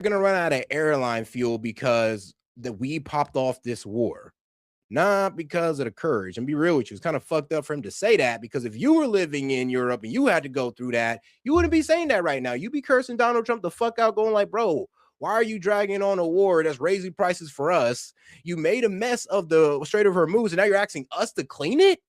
We're gonna run out of airline fuel because we popped off this war, not because of the courage. And be real with you, it's kind of fucked up for him to say that, because if you were living in Europe and you had to go through that, you wouldn't be saying that right now. You'd be cursing Donald Trump the fuck out, going like, bro, why are you dragging on a war that's raising prices for us? You made a mess of the Strait of Hormuz, and now you're asking us to clean it?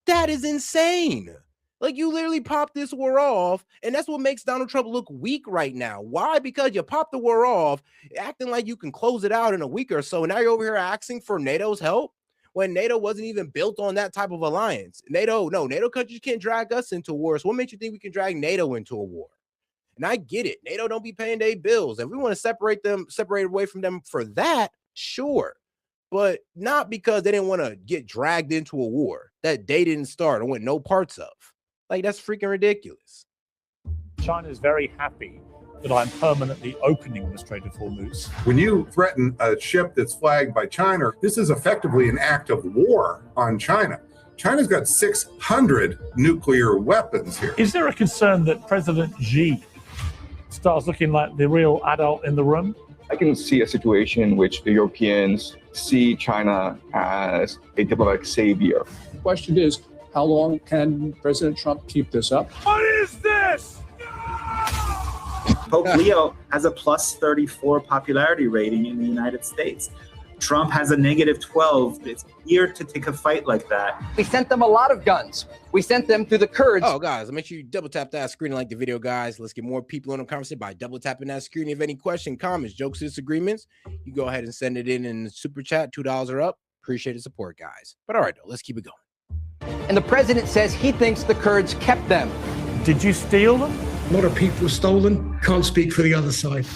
That is insane. Like, you literally popped this war off, and that's what makes Donald Trump look weak right now. Why? Because you popped the war off, acting like you can close it out in a week or so. Now you're over here asking for NATO's help when NATO wasn't even built on that type of alliance. NATO countries can't drag us into war. So what makes you think we can drag NATO into a war? And I get it. NATO don't be paying their bills. If we want to separate away from them for that, sure. But not because they didn't want to get dragged into a war that they didn't start or want no parts of. Like, that's freaking ridiculous. China is very happy that I'm permanently opening the Strait of Hormuz. When you threaten a ship that's flagged by China, this is effectively an act of war on China. China's got 600 nuclear weapons here. Is there a concern that President Xi starts looking like the real adult in the room? I can see a situation in which the Europeans see China as a diplomatic savior. The question is, how long can President Trump keep this up? What is this? Pope Leo has a plus 34 popularity rating in the United States. Trump has a negative 12. It's weird to take a fight like that. We sent them a lot of guns. We sent them to the Kurds. Oh, guys, make sure you double tap that screen and like the video, guys. Let's get more people in the conversation by double tapping that screen. If you have any questions, comments, jokes, disagreements, you go ahead and send it in the super chat. $2 or up. Appreciate the support, guys. But all right, though, let's keep it going. And the president says he thinks the Kurds kept them. Did you steal them? A lot of people were stolen. Can't speak for the other side.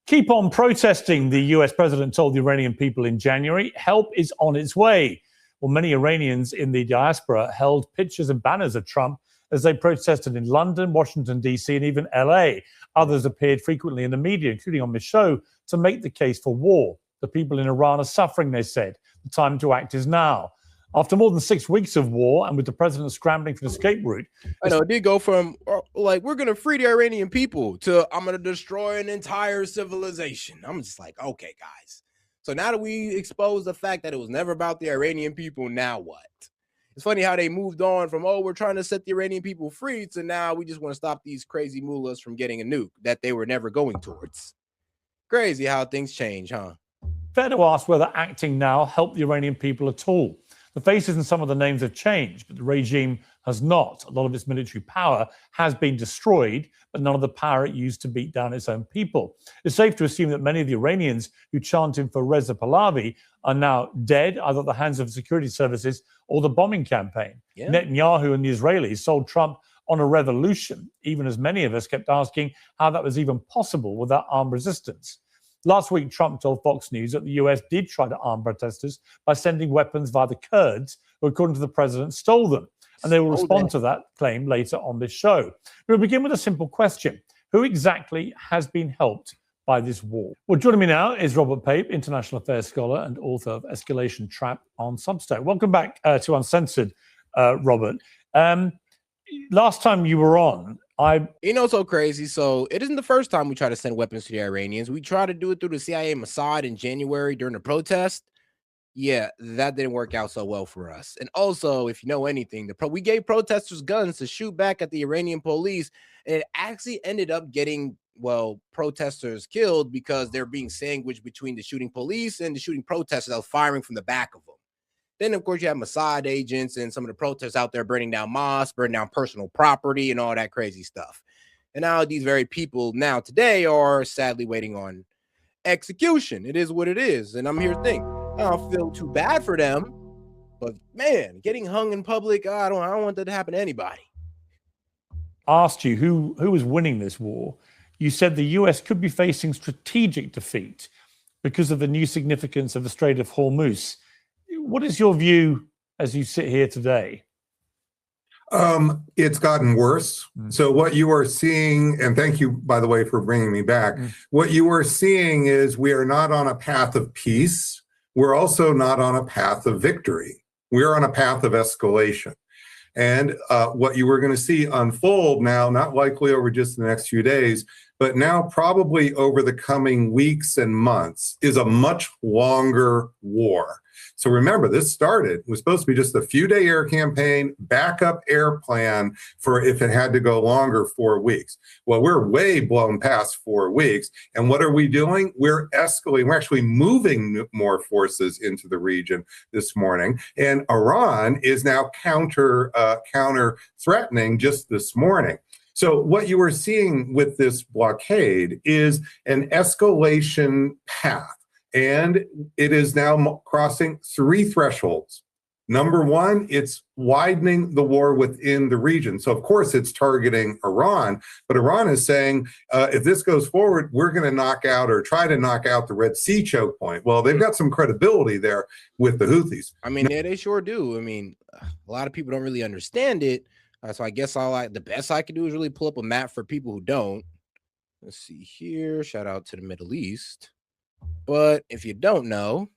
Keep on protesting, the US president told the Iranian people in January. Help is on its way. Well, many Iranians in the diaspora held pictures and banners of Trump as they protested in London, Washington, D.C., and even L.A. Others appeared frequently in the media, including on this show, to make the case for war. The people in Iran are suffering, they said. The time to act is now. After more than 6 weeks of war, and with the president scrambling for an escape route. I know, it did go from, like, we're going to free the Iranian people to, I'm going to destroy an entire civilization. I'm just like, okay, guys. So now that we expose the fact that it was never about the Iranian people, now what? It's funny how they moved on from, oh, we're trying to set the Iranian people free, to now we just want to stop these crazy mullahs from getting a nuke that they were never going towards. Crazy how things change, huh? Fair to ask whether acting now helped the Iranian people at all. The faces and some of the names have changed, but the regime has not. A lot of its military power has been destroyed, but none of the power it used to beat down its own people. It's safe to assume that many of the Iranians who chanted for Reza Pahlavi are now dead, either at the hands of security services or the bombing campaign. Yeah. Netanyahu and the Israelis sold Trump on a revolution, even as many of us kept asking how that was even possible without armed resistance. Last week, Trump told Fox News that the US did try to arm protesters by sending weapons via the Kurds, who, according to the president, stole them. And they will respond to that claim later on this show. We'll begin with a simple question. Who exactly has been helped by this war? Well, joining me now is Robert Pape, international affairs scholar and author of Escalation Trap on Substack. Welcome back to Uncensored, Robert. Last time you were on, so crazy. So it isn't the first time we try to send weapons to the Iranians. We tried to do it through the CIA Mossad in January during the protest. Yeah, that didn't work out so well for us. And also, if you know anything, we gave protesters guns to shoot back at the Iranian police, and it actually ended up getting, protesters killed because they're being sandwiched between the shooting police and the shooting protesters that was firing from the back of them. Then, of course, you have Mossad agents and some of the protesters out there burning down mosques, burning down personal property, and all that crazy stuff. And now these very people now today are sadly waiting on execution. It is what it is. And I'm here to think, I don't feel too bad for them, but man, getting hung in public, I don't want that to happen to anybody. Asked you who was winning this war. You said the US could be facing strategic defeat because of the new significance of the Strait of Hormuz. What is your view as you sit here today? It's gotten worse. So what you are seeing, and thank you, by the way, for bringing me back. What you are seeing is we are not on a path of peace. We're also not on a path of victory. We're on a path of escalation. And what you were going to see unfold now, not likely over just the next few days, but now probably over the coming weeks and months is a much longer war. So remember, this was supposed to be just a few-day air campaign, backup air plan for if it had to go longer, 4 weeks. Well, we're way blown past 4 weeks. And what are we doing? We're escalating. We're actually moving more forces into the region this morning. And Iran is now counter threatening just this morning. So what you are seeing with this blockade is an escalation path. And it is now crossing 3 thresholds. Number one, it's widening the war within the region. So, of course, it's targeting Iran, but Iran is saying, if this goes forward, we're going to knock out or try to knock out the Red Sea choke point. Well, they've got some credibility there with the Houthis. I mean, yeah, they sure do. I mean, a lot of people don't really understand it. So I guess the best I can do is really pull up a map for people who don't. Let's see here. Shout out to the Middle East. But if you don't know,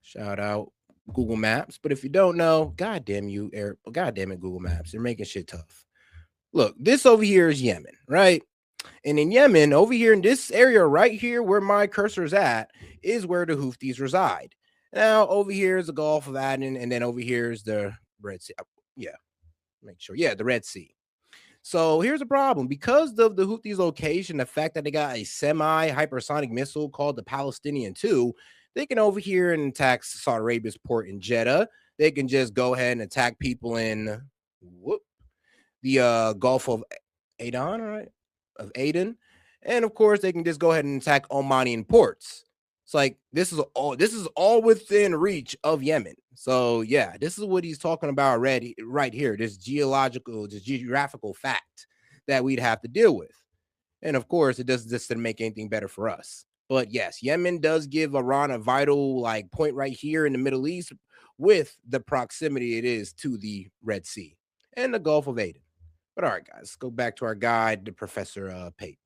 shout out Google Maps. But if you don't know, goddamn you, Eric, goddamn it, Google Maps, they're making shit tough. Look, this over here is Yemen, right? And in Yemen, over here in this area right here where my cursor is at, is where the Houthis reside. Now, over here is the Gulf of Aden, and then over here is the Red Sea. Yeah, make sure. Yeah, the Red Sea. So here's the problem. Because of the Houthis' location, the fact that they got a semi-hypersonic missile called the Palestinian 2, they can over here and attack Saudi Arabia's port in Jeddah. They can just go ahead and attack people in the Gulf of Aden, right? Of Aden. And of course, they can just go ahead and attack Omanian ports. It's like this is all within reach of Yemen. So yeah, this is what he's talking about already right here. This geographical fact that we'd have to deal with. And of course, it doesn't make anything better for us. But yes, Yemen does give Iran a vital point right here in the Middle East with the proximity it is to the Red Sea and the Gulf of Aden. But all right, guys, let's go back to our guide, the Professor Pape.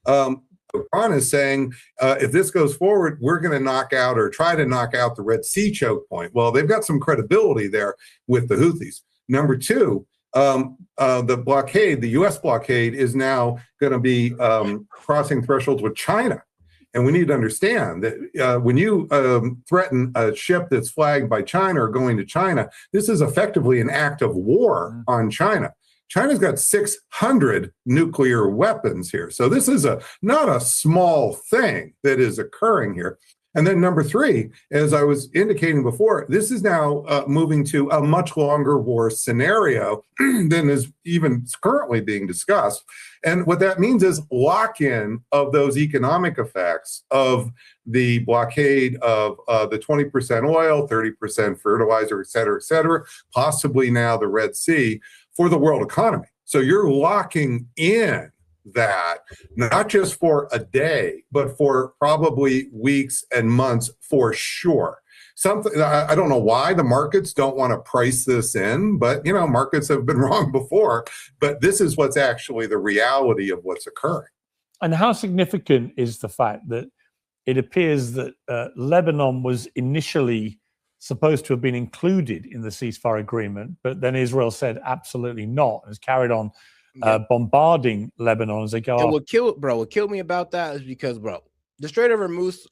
Iran is saying, if this goes forward, we're going to knock out or try to knock out the Red Sea choke point. Well, they've got some credibility there with the Houthis. Number two, the blockade, the U.S. blockade, is now going to be crossing thresholds with China. And we need to understand that when you threaten a ship that's flagged by China or going to China, this is effectively an act of war on China. China's got 600 nuclear weapons here. So this is not a small thing that is occurring here. And then number three, as I was indicating before, this is now moving to a much longer war scenario than is even currently being discussed. And what that means is lock-in of those economic effects of the blockade of the 20% oil, 30% fertilizer, et cetera, possibly now the Red Sea for the world economy. So you're locking in that not just for a day, but for probably weeks and months for sure. Something I don't know why the markets don't want to price this in, but markets have been wrong before. But this is what's actually the reality of what's occurring. And how significant is the fact that it appears that Lebanon was initially supposed to have been included in the ceasefire agreement, but then Israel said absolutely not, and has carried on bombarding Lebanon as they go. And what killed me about that is because, the Strait of Hormuz,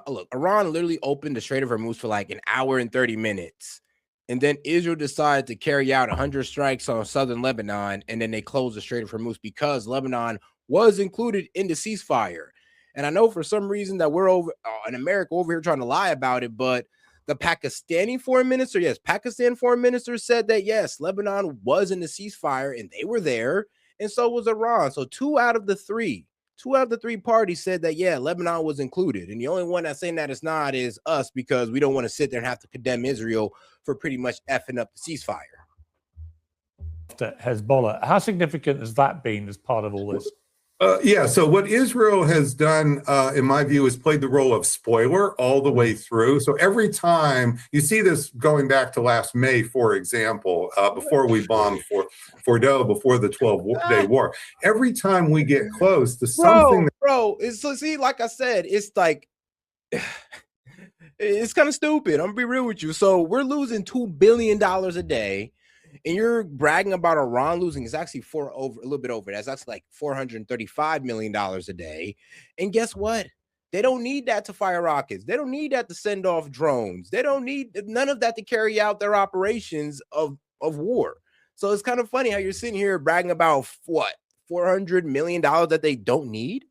look, Iran literally opened the Strait of Hormuz for like an hour and 30 minutes. And then Israel decided to carry out 100 strikes on southern Lebanon, and then they closed the Strait of Hormuz because Lebanon was included in the ceasefire. And I know for some reason that we're over in America over here trying to lie about it, but the Pakistan foreign minister said that yes, Lebanon was in the ceasefire and they were there, and so was Iran. So two out of the three parties said that yeah, Lebanon was included, and the only one that's saying that it's not is us, because we don't want to sit there and have to condemn Israel for pretty much effing up the ceasefire. Hezbollah, how significant has that been as part of all this? So what Israel has done, in my view, is played the role of spoiler all the way through. So every time you see this going back to last May, for example, before we bombed Fordo, before the 12-day war, every time we get close to something. Like I said, it's like, it's kind of stupid. I'm gonna be real with you. So we're losing $2 billion a day. And you're bragging about Iran losing. It's actually a little bit over. That's like $435 million a day. And guess what? They don't need that to fire rockets. They don't need that to send off drones. They don't need none of that to carry out their operations of war. So it's kind of funny how you're sitting here bragging about what, $400 million that they don't need,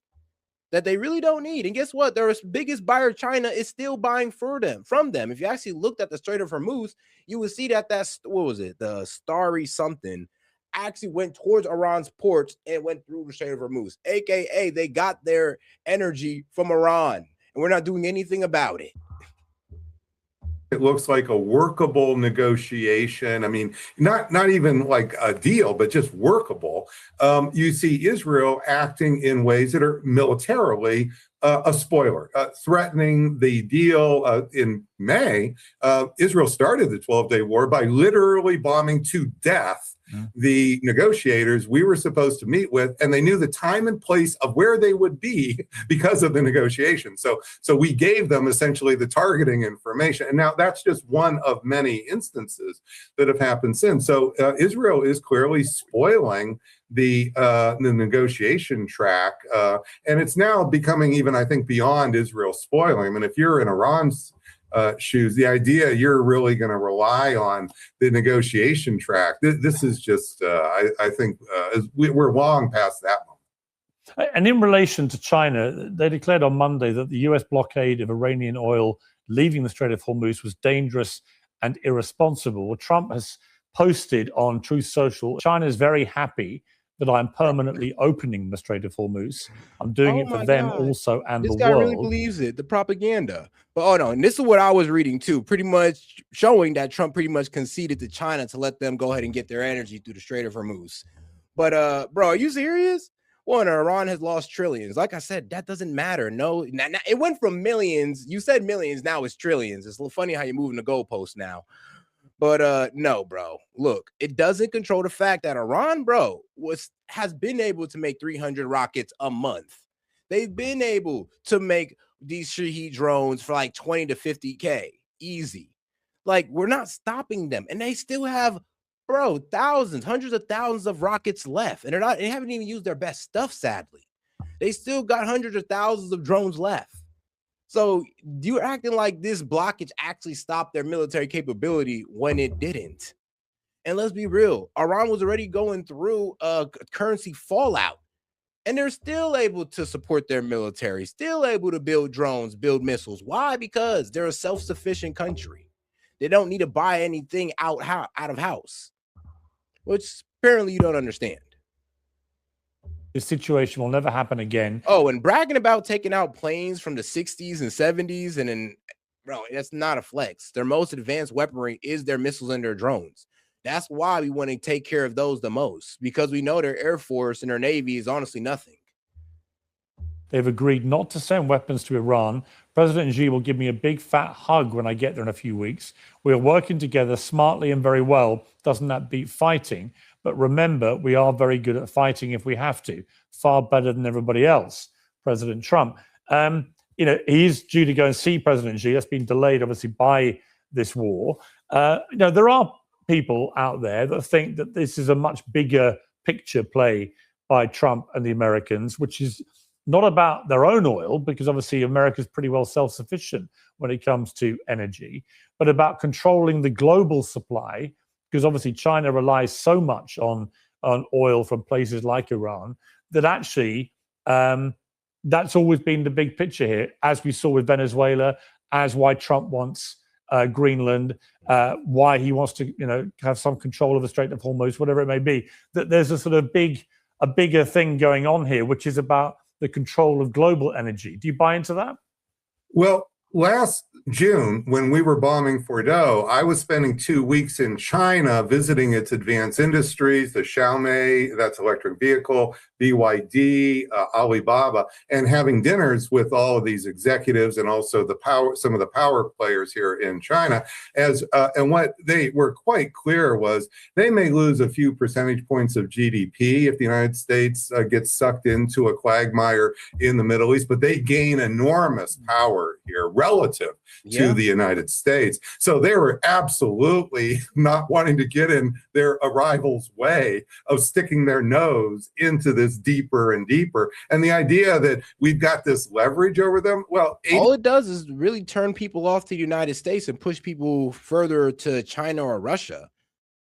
that they really don't need. And guess what? Their biggest buyer, China, is still buying from them. If you actually looked at the Strait of Hormuz, you would see that what was it? The Starry something actually went towards Iran's ports and went through the Strait of Hormuz, aka they got their energy from Iran, and we're not doing anything about it. It looks like a workable negotiation. I mean, not even like a deal, but just workable. You see Israel acting in ways that are militarily a spoiler, threatening the deal in May. Israel started the 12-day war by literally bombing to death the negotiators we were supposed to meet with, and they knew the time and place of where they would be because of the negotiation. So we gave them essentially the targeting information. And now that's just one of many instances that have happened since. So Israel is clearly spoiling the negotiation track. And it's now becoming even, I think, beyond Israel spoiling. I mean, if you're in Iran's shoes, the idea you're really going to rely on the negotiation track, this is just, I think we're long past that moment. And in relation to China, they declared on Monday that the US blockade of Iranian oil leaving the Strait of Hormuz was dangerous and irresponsible. Well, Trump has posted on Truth Social, China is very happy that I'm permanently opening the Strait of Hormuz. I'm doing it for them also and the world. This guy really believes it, the propaganda. But and this is what I was reading too, pretty much showing that Trump pretty much conceded to China to let them go ahead and get their energy through the Strait of Hormuz. But bro, are you serious? One, Iran has lost trillions. Like I said, that doesn't matter. No, it went from millions. You said millions, now it's trillions. It's a little funny how you're moving the goalpost now. But no, bro. Look, it doesn't control the fact that Iran, bro, has been able to make 300 rockets a month. They've been able to make these Shahed drones for like 20 to 50K. Easy. Like, we're not stopping them. And they still have, bro, thousands, hundreds of thousands of rockets left. And they haven't even used their best stuff, sadly. They still got hundreds of thousands of drones left. So you're acting like this blockage actually stopped their military capability when it didn't. And let's be real, Iran was already going through a currency fallout, and they're still able to support their military, still able to build drones, build missiles. Why? Because they're a self-sufficient country. They don't need to buy anything out of house, which apparently you don't understand. This situation will never happen again. Oh, and bragging about taking out planes from the 60s and 70s, and then, bro, that's not a flex. Their most advanced weaponry is their missiles and their drones. That's why we want to take care of those the most, because we know their Air Force and their Navy is honestly nothing. They've agreed not to send weapons to Iran. President Xi will give me a big fat hug when I get there in a few weeks. We are working together smartly and very well. Doesn't that beat fighting? But remember, we are very good at fighting if we have to, far better than everybody else. President Trump, he's due to go and see President Xi. That's been delayed, obviously, by this war. There are people out there that think that this is a much bigger picture play by Trump and the Americans, which is not about their own oil, because obviously America's pretty well self-sufficient when it comes to energy, but about controlling the global supply, because obviously China relies so much on oil from places like Iran that actually that's always been the big picture here, as we saw with Venezuela, as why Trump wants Greenland, why he wants to have some control of the Strait of Hormuz, whatever it may be. That there's a sort of bigger thing going on here, which is about the control of global energy. Do you buy into that? Well, last June, when we were bombing Fordo, I was spending 2 weeks in China visiting its advanced industries, the Xiaomi, that's electric vehicle, BYD, Alibaba, and having dinners with all of these executives and also some of the power players here in China. And what they were quite clear was they may lose a few percentage points of GDP if the United States gets sucked into a quagmire in the Middle East, but they gain enormous power here relative to the United States. So they were absolutely not wanting to get in their rival's way of sticking their nose into this deeper and deeper. And the idea that we've got this leverage over them, well, all it does is really turn people off to the United States and push people further to China or Russia.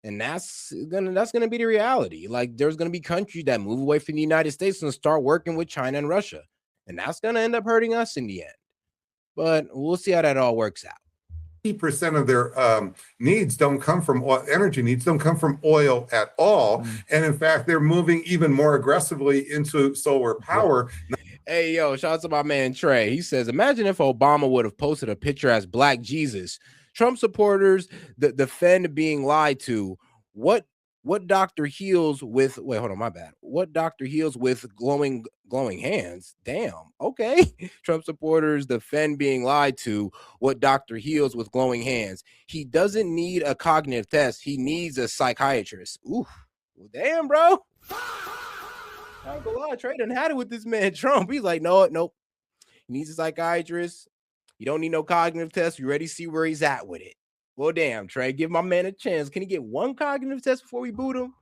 And that's gonna be the reality. Like, there's gonna be countries that move away from the United States and start working with China and Russia, and that's gonna end up hurting us in the end. But we'll see how that all works out. 80% of their needs don't come from oil, energy needs don't come from oil at all. And in fact, they're moving even more aggressively into solar power. Hey, yo, shout out to my man Trey. He says, imagine if Obama would have posted a picture as Black Jesus. Trump supporters defend being lied to. What doctor heals with What doctor heals with glowing hands? Damn. Okay. Trump supporters defend being lied to. What doctor heals with glowing hands? He doesn't need a cognitive test. He needs a psychiatrist. Ooh. Well, damn, bro. I ain't gonna lie, Trey done had it with this man Trump. He's like, nope. He needs a psychiatrist. You don't need no cognitive test. You already see where he's at with it. Well, damn, Trey, give my man a chance. Can he get one cognitive test before we boot him?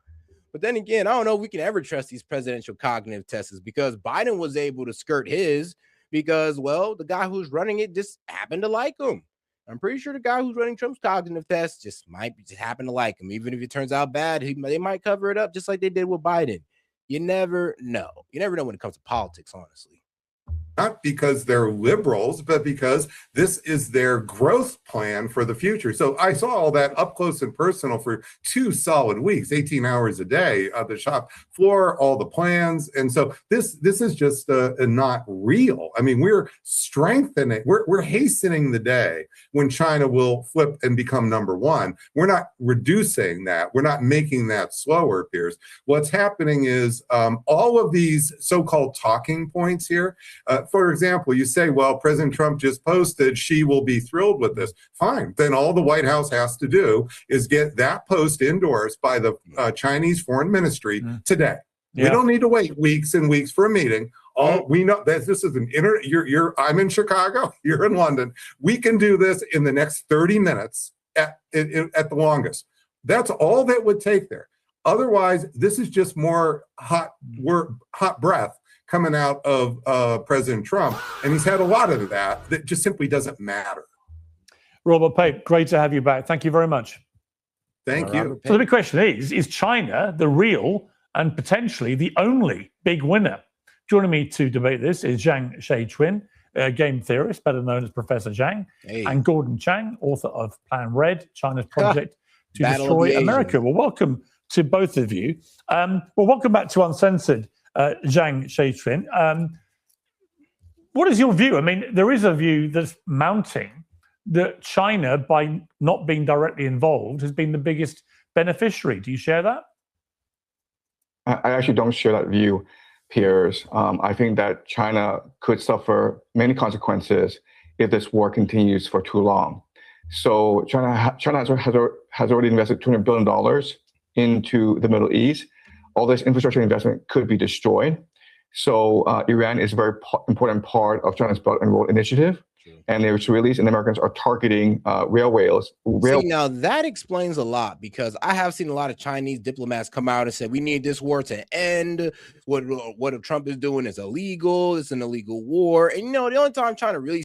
But then again, I don't know if we can ever trust these presidential cognitive tests, because Biden was able to skirt his because, well, the guy who's running it just happened to like him. I'm pretty sure the guy who's running Trump's cognitive test just happen to like him. Even if it turns out bad, they might cover it up just like they did with Biden. You never know. You never know when it comes to politics, honestly. Not because they're liberals, but because this is their growth plan for the future. So I saw all that up close and personal for 2 solid weeks, 18 hours a day at the shop floor, all the plans. And so this is just not real. I mean, we're strengthening, we're hastening the day when China will flip and become number one. We're not reducing that. We're not making that slower, Piers. What's happening is all of these so-called talking points here, for example, you say, well, President Trump just posted, she will be thrilled with this. Fine. Then all the White House has to do is get that post endorsed by the Chinese Foreign Ministry today. Yeah. We don't need to wait weeks and weeks for a meeting. All we know that this is I'm in Chicago, you're in London. We can do this in the next 30 minutes at the longest. That's all that would take there. Otherwise, this is just more hot breath coming out of President Trump, and he's had a lot of that just simply doesn't matter. Robert Pape, great to have you back. Thank you very much. Thank you. So the big question is China the real and potentially the only big winner? Joining me to debate this is Zhang Shei-Chuen, a game theorist, better known as Professor Zhang, and Gordon Chang, author of Plan Red, China's project to destroy America. Well, welcome to both of you. Well, welcome back to Uncensored, Zhang Shei-Chuen. What is your view? I mean, there is a view that's mounting that China, by not being directly involved, has been the biggest beneficiary. Do you share that? I actually don't share that view, Piers. I think that China could suffer many consequences if this war continues for too long. So China has already invested $200 billion into the Middle East. All this infrastructure investment could be destroyed. So Iran is a very important part of China's Belt and Road Initiative. And the Israelis and Americans are targeting railways. See, now that explains a lot, because I have seen a lot of Chinese diplomats come out and say, we need this war to end. What Trump is doing is illegal. It's an illegal war. And, the only time China really